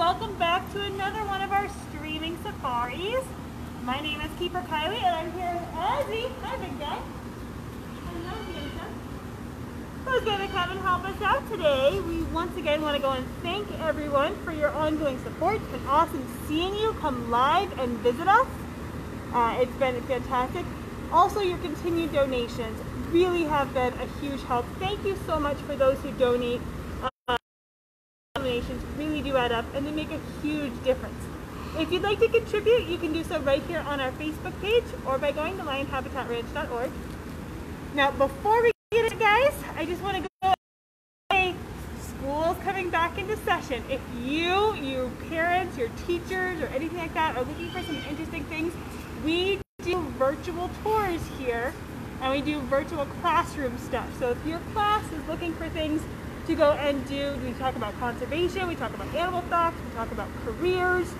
welcome back to another one of our streaming safaris. My name is Keeper Kylie and I'm here with Ozzy. Hi, big guy. Hello, handsome. Who's going to come and help us out today? We once again want to go and thank everyone for your ongoing support. It's been awesome seeing you come live and visit us. It's been fantastic. Also, your continued donations really have been a huge help. Thank you so much for those who donate. Donations really do add up and they make a huge difference. If you'd like to contribute, you can do so right here on our Facebook page or by going to lionhabitatraNch.org. Now, before we get it, guys, I just want to go say school's coming back into session. If you parents, your teachers, or anything like that are looking for some interesting things, we do virtual tours here and we do virtual classroom stuff. So if your class is looking for things to go and do, we talk about conservation, we talk about animal facts, we talk about careers,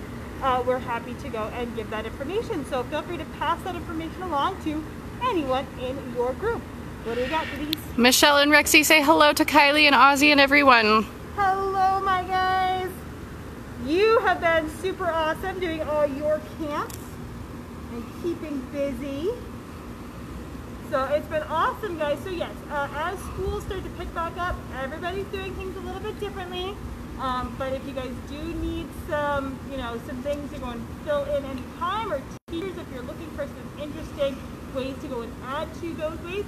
we're happy to go and give that information. So feel free to pass that information along to anyone in your group. What do we got, Denise? Michelle and Rexy say hello to Kylie and Ozzy and everyone. Hello, my guys. You have been super awesome doing all your camps and keeping busy. So it's been awesome, guys. So yes, as schools start to pick back up, everybody's doing things a little bit differently. But if you guys do need some, some things to go and fill in any time, or teachers, if you're looking for some interesting ways to go and add to those ways,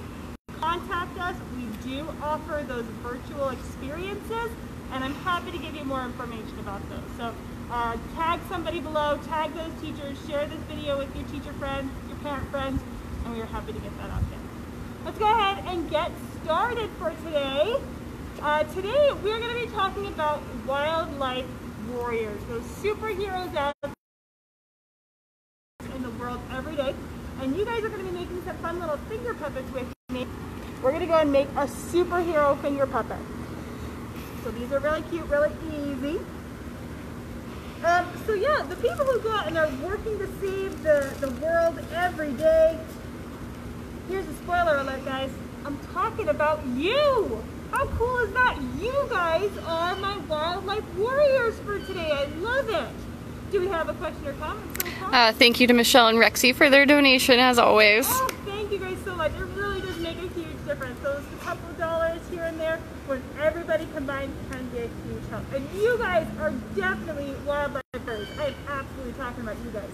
contact us. We do offer those virtual experiences, and I'm happy to give you more information about those. So tag somebody below, tag those teachers, share this video with your teacher friends, your parent friends, and we are happy to get that out there. Let's go ahead and get started for today. Today we're going to be talking about wildlife warriors, those superheroes out in the world every day. And you guys are going to be making some fun little finger puppets with me. We're going to go and make a superhero finger puppet. So these are really cute, really easy. So yeah, the people who go out and are working to save the world every day. Here's a spoiler alert, guys. I'm talking about you. How cool is that? You guys are my wildlife warriors for today. I love it. Do we have a question or comment? Thank you to Michelle and Rexy for their donation, as always. Oh, thank you guys so much. It really does make a huge difference. Those couple of dollars here and there, when everybody combined, can be a huge help. And you guys are definitely wildlife warriors. I am absolutely talking about you guys.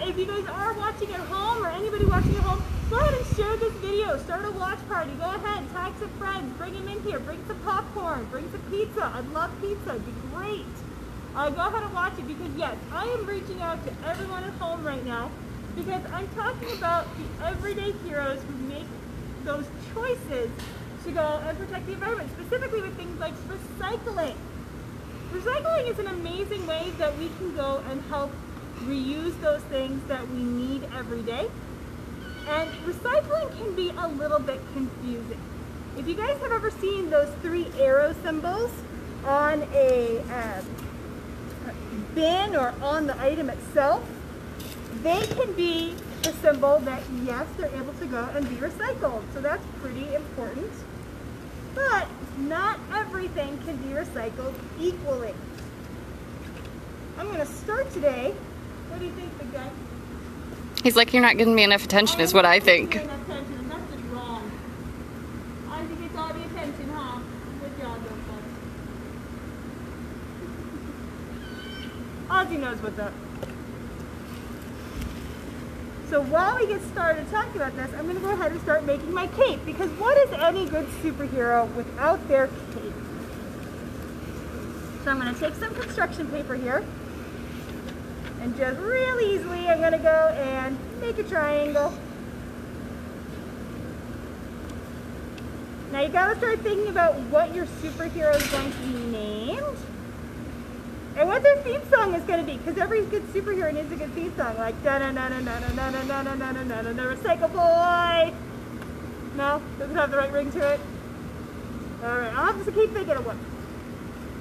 If you guys are watching at home, or anybody watching at home, go ahead and share this video. Start a watch party. Go ahead, tag some friends, bring them in here, bring some popcorn, bring some pizza. I'd love pizza. It'd be great. Go ahead and watch it, because yes, I am reaching out to everyone at home right now because I'm talking about the everyday heroes who make those choices to go and protect the environment, specifically with things like recycling. Recycling is an amazing way that we can go and help reuse those things that we need every day. And recycling can be a little bit confusing. If you guys have ever seen those 3 arrow symbols on a bin or on the item itself, they can be the symbol that yes, they're able to go and be recycled. So that's pretty important. But not everything can be recycled equally. I'm going to start today. What do you think, big guy? He's like, you're not giving me enough attention, is what I think. Enough attention, and that's just wrong. I think it's all the attention, huh? Good job, little Ozzy knows what's up. So while we get started talking about this, I'm going to go ahead and start making my cape, because what is any good superhero without their cape? So I'm going to take some construction paper here. And just really easily, I'm going to go and make a triangle. Now you got to start thinking about what your superhero is going to be named. And what their theme song is going to be. Because every good superhero needs a good theme song. Like, da-na-na-na-na-na-na-na-na-na-na-na, Recycle Boy. No? Doesn't have the right ring to it? Alright, I'll have to keep thinking of one.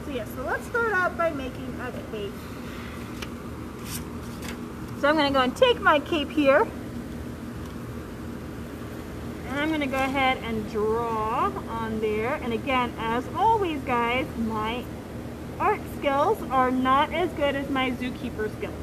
So yes, so let's start out by making a cape. So I'm going to go and take my cape here, and I'm going to go ahead and draw on there. And again, as always, guys, my art skills are not as good as my zookeeper skills.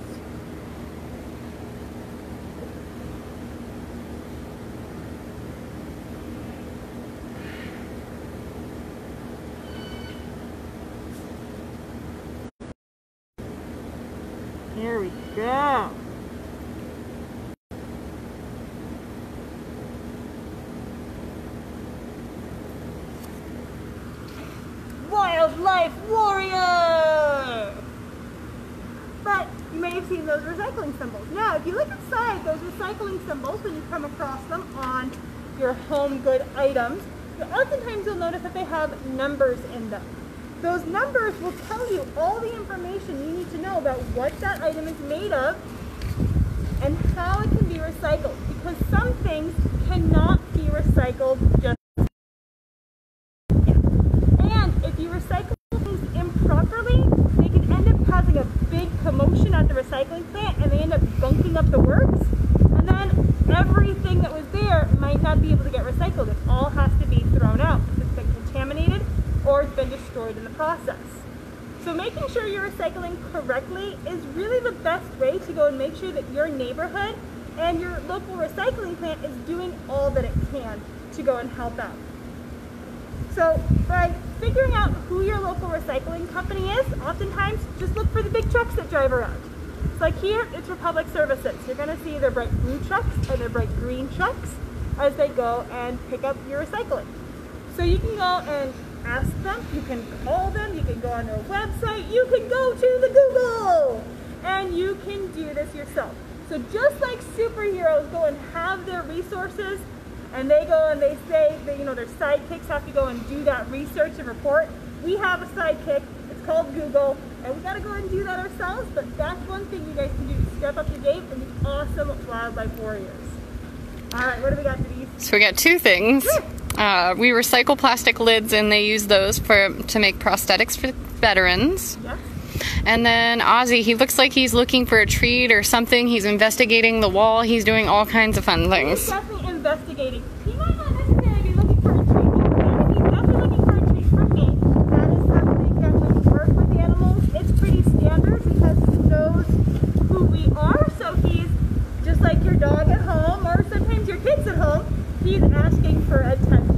Here we go. Wildlife warrior! But you may have seen those recycling symbols. Now, if you look inside those recycling symbols, when you come across them on your home good items, oftentimes you'll notice that they have numbers in them. Those numbers will tell you all the information you need to know about what that item is made of and how it can be recycled. Because some things cannot be recycled just yet. And if you recycle things improperly, they can end up causing a big commotion at the recycling plant and they end up bunking up the works. And then everything that was there might not be able to get recycled. It all has to be thrown out because it's been contaminated or it's been destroyed in the process. So making sure you're recycling correctly is really the best way to go and make sure that your neighborhood and your local recycling plant is doing all that it can to go and help out. So by figuring out who your local recycling company is, oftentimes just look for the big trucks that drive around. So like here, it's Republic Services. You're going to see their bright blue trucks and their bright green trucks as they go and pick up your recycling. So you can go and ask them, you can call them, you can go on their website, you can go to the Google, and you can do this yourself. So just like superheroes go and have their resources, and they go and they say that, you know, their sidekicks have to go and do that research and report, we have a sidekick, it's called Google, and we gotta go and do that ourselves, but that's one thing you guys can do to step up your game and be awesome wildlife warriors. All right, what do we got, Denise? So we got two things. We recycle plastic lids and they use those to make prosthetics for veterans. Yes. And then Ozzy, he looks like he's looking for a treat or something. He's investigating the wall. He's doing all kinds of fun things. He's definitely investigating. He might not necessarily be looking for a treat. He's definitely looking for a treat from me. That is something that when you work with animals, it's pretty standard because he knows who we are. So he's just like your dog at home or sometimes your kids at home. He's asking for attention.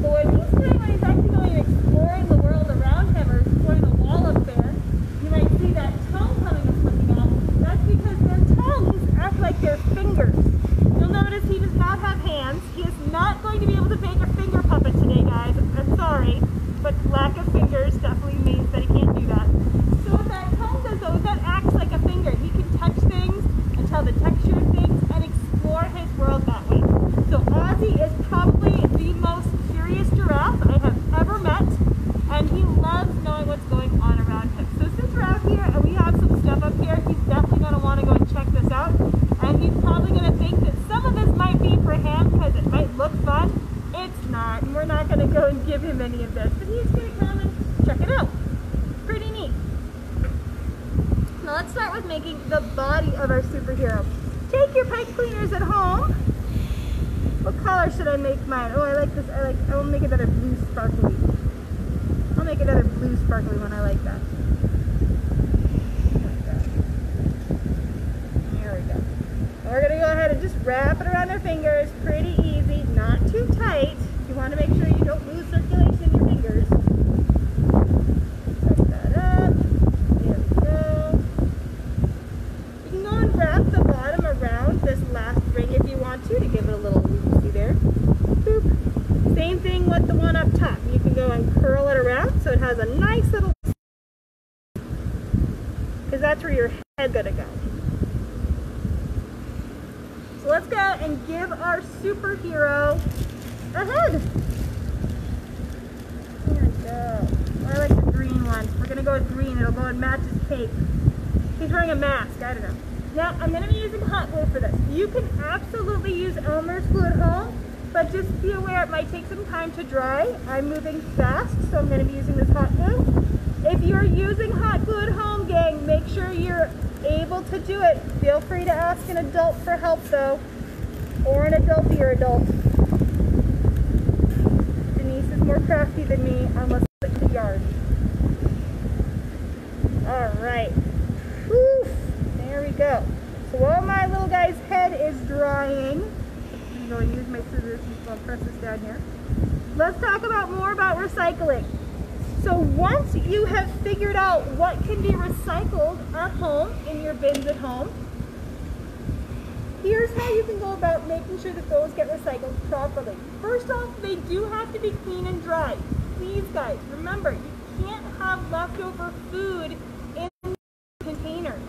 So what he's doing when he's actually going and exploring the world around him or exploring the wall up there, you might see that tongue coming and flicking out. That's because their tongues act like their fingers. You'll notice he does not have hands. He is not going to be able to make a finger puppet today, guys. I'm sorry, but lack of fingers definitely means that he can't do that. So what that tongue does though is that acts like a finger. He can touch things and tell the texture of things and explore his world that way. So Ozzy is probably the most curious giraffe I have ever met, and he loves knowing what's going on around him. So since we're out here and we have some stuff up here, he's definitely going to want to go and check this out, and he's probably going to think that some of this might be for him because it might look fun. It's not, and we're not going to go and give him any of this, but he's going to come and check it out. Pretty neat. Now let's start with making the body of our superhero. Take your pipe cleaners at home. What color should I make mine? Oh, I like this. I will make another blue sparkly. I'll make another blue sparkly one. I like that. There we go. We're going to go ahead and just wrap it around our fingers. Pretty easy. Not too tight. You want to make sure you don't lose circulation in your fingers. Tuck that up. There we go. You can go and wrap the bottom around this last ring if you want to give it a little loosey there. Boop. Same thing with the one up top. You can go and curl it around so it has a nice little, because that's where your head's gonna go. So let's go and give our superhero a head. There we go. I like the green one. We're gonna go with green. It'll go and match his cape. He's wearing a mask. I don't know. Now, I'm going to be using hot glue for this. You can absolutely use Elmer's glue at home, but just be aware it might take some time to dry. I'm moving fast, so I'm going to be using this hot glue. If you're using hot glue at home, gang, make sure you're able to do it. Feel free to ask an adult for help, though, or an adultier adult. Denise is more crafty than me, unless it's in the yard. drying. I'm going to use my scissors and I'll press this down here. Let's talk more about recycling. So once you have figured out what can be recycled at home, in your bins at home, here's how you can go about making sure that those get recycled properly. First off, they do have to be clean and dry. Please guys, remember, you can't have leftover food in containers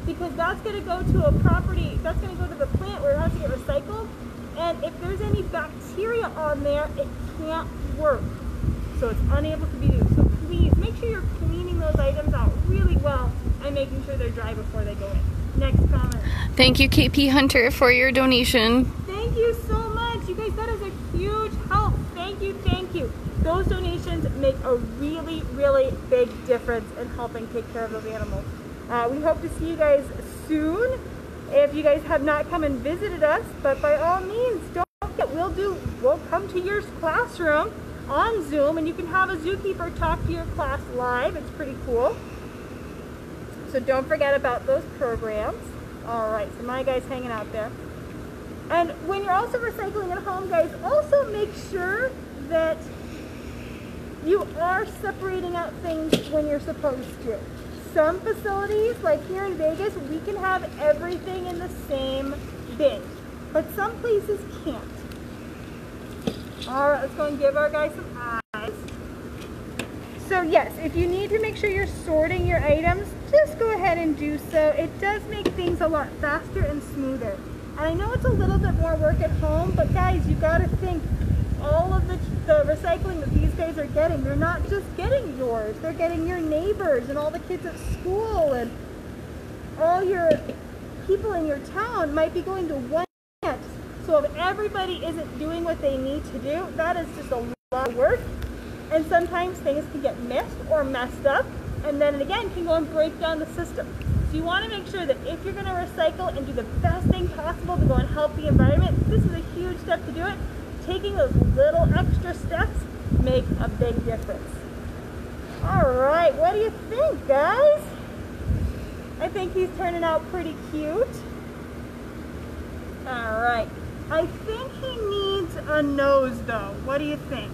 because that's going to go to a property, that's going to go to the plant where it has to get recycled, and if there's any bacteria on there, it can't work. So it's unable to be used. So please make sure you're cleaning those items out really well and making sure they're dry before they go in. Next comment. Thank you, KP Hunter, for your donation. Thank you so much. You guys, that is a huge help. Thank you, thank you. Those donations make a really, really big difference in helping take care of those animals. We hope to see you guys soon. If you guys have not come and visited us, but by all means, don't forget, we'll come to your classroom on Zoom, and you can have a zookeeper talk to your class live. It's pretty cool. So don't forget about those programs. All right, so my guy's hanging out there. And when you're also recycling at home, guys, also make sure that you are separating out things when you're supposed to. Some facilities, like here in Vegas, we can have everything in the same bin, but some places can't. All right, let's go and give our guy some eyes. So yes, if you need to make sure you're sorting your items, just go ahead and do so. It does make things a lot faster and smoother. And I know it's a little bit more work at home, but guys, you got to think all of the recycling that these guys are getting, they're not just getting yours, they're getting your neighbors and all the kids at school, and all your people in your town might be going to one plant. So if everybody isn't doing what they need to do, that is just a lot of work. And sometimes things can get missed or messed up, and then again can go and break down the system. So you want to make sure that if you're going to recycle and do the best thing possible to go and help the environment, this is a huge step to do it. Taking those little extra steps make a big difference. All right, what do you think, guys? I think he's turning out pretty cute. All right. I think he needs a nose, though. What do you think?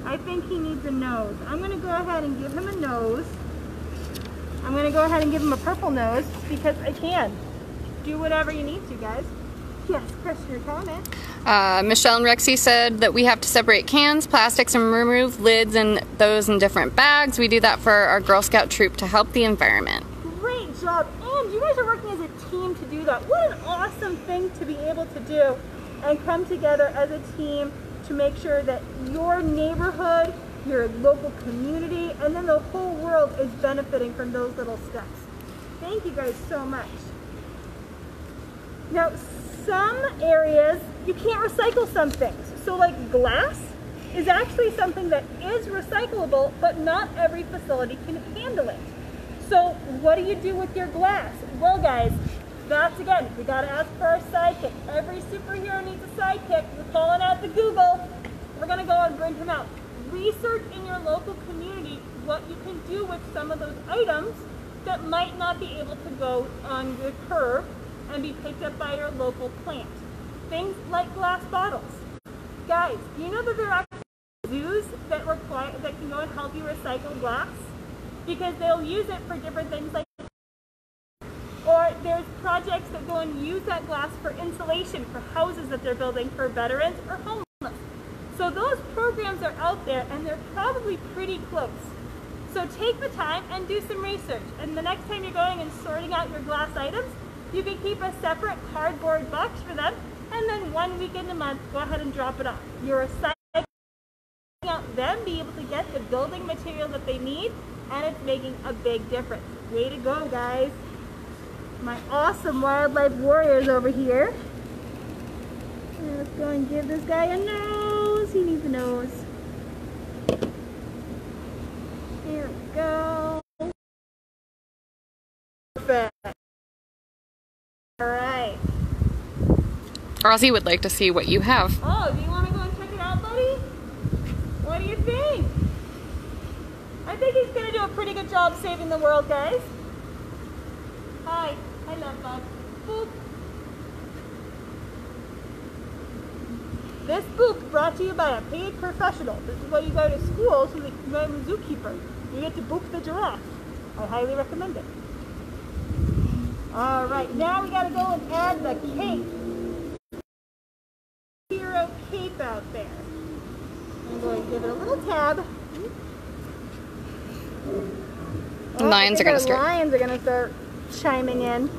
I think he needs a nose. I'm going to go ahead and give him a nose. I'm going to go ahead and give him a purple nose because I can. Do whatever you need to, guys. Yes, Chris, your comment. Michelle and Rexy said that we have to separate cans, plastics, and remove lids and those in different bags. We do that for our Girl Scout troop to help the environment. Great job. And you guys are working as a team to do that. What an awesome thing to be able to do and come together as a team to make sure that your neighborhood, your local community, and then the whole world is benefiting from those little steps. Thank you guys so much. Now, some areas you can't recycle some things. So like glass is actually something that is recyclable, but not every facility can handle it. So what do you do with your glass? Well guys, that's again, we gotta ask for our sidekick. Every superhero needs a sidekick. We're calling out to Google. We're gonna go and bring him out. Research in your local community what you can do with some of those items that might not be able to go on the curb and be picked up by your local plant. Things like glass bottles. Guys, do you know that there are actually zoos that can go and help you recycle glass? Because they'll use it for different things like, or there's projects that go and use that glass for insulation for houses that they're building for veterans or homeless. So those programs are out there and they're probably pretty close. So take the time and do some research. And the next time you're going and sorting out your glass items, you can keep a separate cardboard box for them, and then 1 weekend a month, go ahead and drop it off. You're recycling out them, be able to get the building material that they need, and it's making a big difference. Way to go, guys. My awesome wildlife warriors over here. And let's go and give this guy a nose. He needs a nose. Here we go. Perfect. All right. Ozzy would like to see what you have. Oh, do you want to go and check it out, buddy? What do you think? I think he's going to do a pretty good job saving the world, guys. Hi. I love Bob. Boop. This book brought to you by a paid professional. This is why you go to school so that you can become a zookeeper. You get to book the giraffe. I highly recommend it. All right, now we got to go and add the cape. Hero cape out there. I'm going to give it a little tab. Lions are going to start. Lions are going to start chiming in.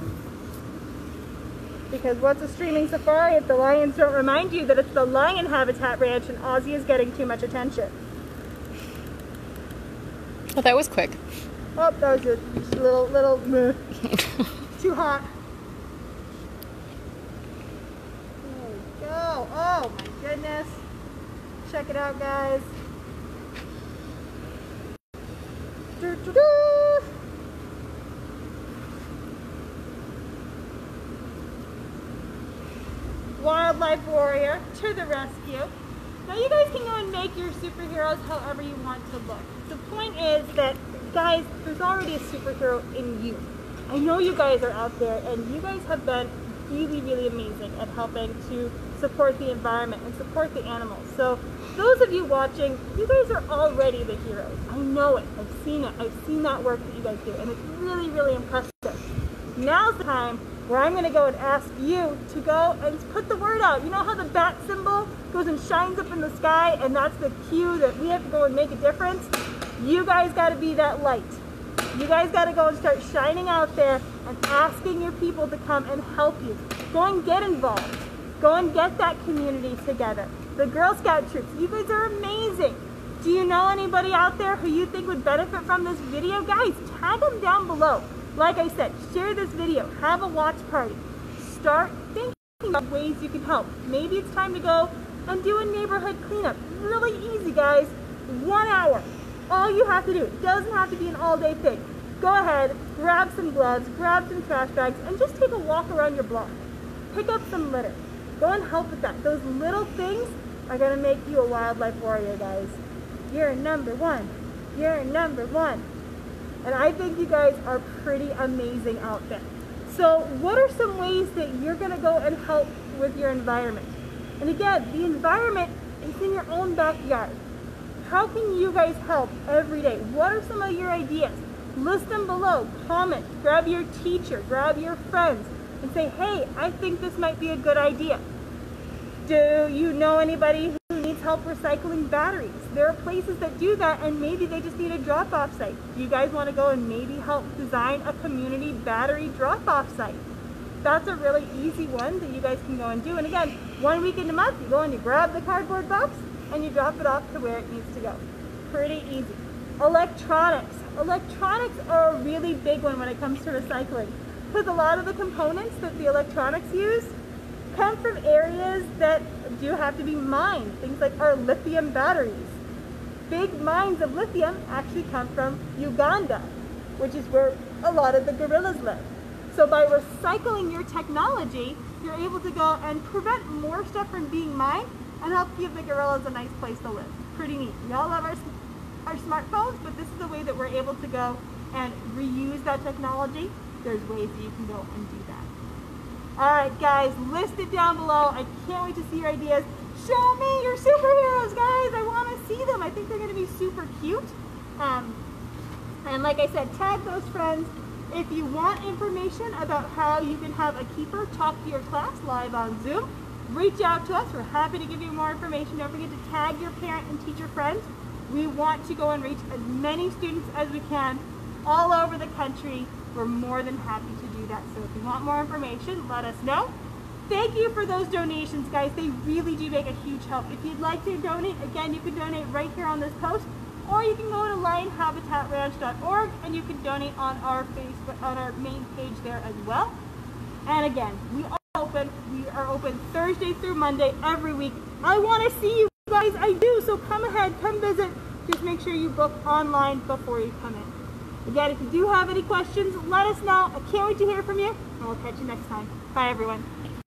Because what's a streaming safari if the lions don't remind you that it's the lion habitat ranch and Ozzy is getting too much attention? Well, that was quick. Oh, that was a little too hot. There we go. Oh my goodness. Check it out, guys. Wildlife warrior to the rescue. Now you guys can go and make your superheroes however you want to look. The point is that, guys, there's already a superhero in you. I know you guys are out there and you guys have been really, really amazing at helping to support the environment and support the animals. So those of you watching, you guys are already the heroes. I know it. I've seen it. I've seen that work that you guys do and it's really, really impressive. Now's the time where I'm going to go and ask you to go and put the word out. You know how the bat symbol goes and shines up in the sky and that's the cue that we have to go and make a difference? You guys got to be that light. You guys got to go and start shining out there and asking your people to come and help you. Go and get involved. Go and get that community together. The Girl Scout troops, you guys are amazing. Do you know anybody out there who you think would benefit from this video? Guys, tag them down below. Like I said, share this video, have a watch party. Start thinking of ways you can help. Maybe it's time to go and do a neighborhood cleanup. Really easy, guys. 1 hour. All you have to do. It doesn't have to be an all-day thing. Go ahead, grab some gloves, grab some trash bags, and just take a walk around your block. Pick up some litter. Go and help with that. Those little things are going to make you a wildlife warrior, guys. You're number one. You're number one. And I think you guys are pretty amazing out there. So what are some ways that you're going to go and help with your environment? And again, the environment is in your own backyard. How can you guys help every day? What are some of your ideas? List them below, comment, grab your teacher, grab your friends, and say, hey, I think this might be a good idea. Do you know anybody who needs help recycling batteries? There are places that do that and maybe they just need a drop-off site. Do you guys want to go and maybe help design a community battery drop-off site? That's a really easy one that you guys can go and do. And again, 1 week in a month, you go and you grab the cardboard box and you drop it off to where it needs to go. Pretty easy. Electronics. Electronics are a really big one when it comes to recycling because a lot of the components that the electronics use come from areas that do have to be mined. Things like our lithium batteries. Big mines of lithium actually come from Uganda, which is where a lot of the gorillas live. So by recycling your technology, you're able to go and prevent more stuff from being mined and help give the gorillas a nice place to live. Pretty neat. We all love our smartphones, but this is a way that we're able to go and reuse that technology. There's ways that you can go and do that. Alright guys, list it down below. I can't wait to see your ideas. Show me your superheroes, guys. I want to see them. I think they're going to be super cute. And like I said, tag those friends. If you want information about how you can have a keeper talk to your class live on Zoom, reach out to us. We're happy to give you more information. Don't forget to tag your parent and teacher friends. We want to go and reach as many students as we can all over the country. We're more than happy to do that. So if you want more information, let us know. Thank you for those donations, guys. They really do make a huge help. If you'd like to donate, again, you can donate right here on this post, or you can go to lionhabitatraNch.org and you can donate on our Facebook, on our main page there as well. And again, we are open Thursday through Monday every week. I want to see you guys. I do. So come ahead, come visit. Just make sure you book online before you come in. Again, if you do have any questions, let us know. I can't wait to hear from you, and we'll catch you next time. Bye, everyone.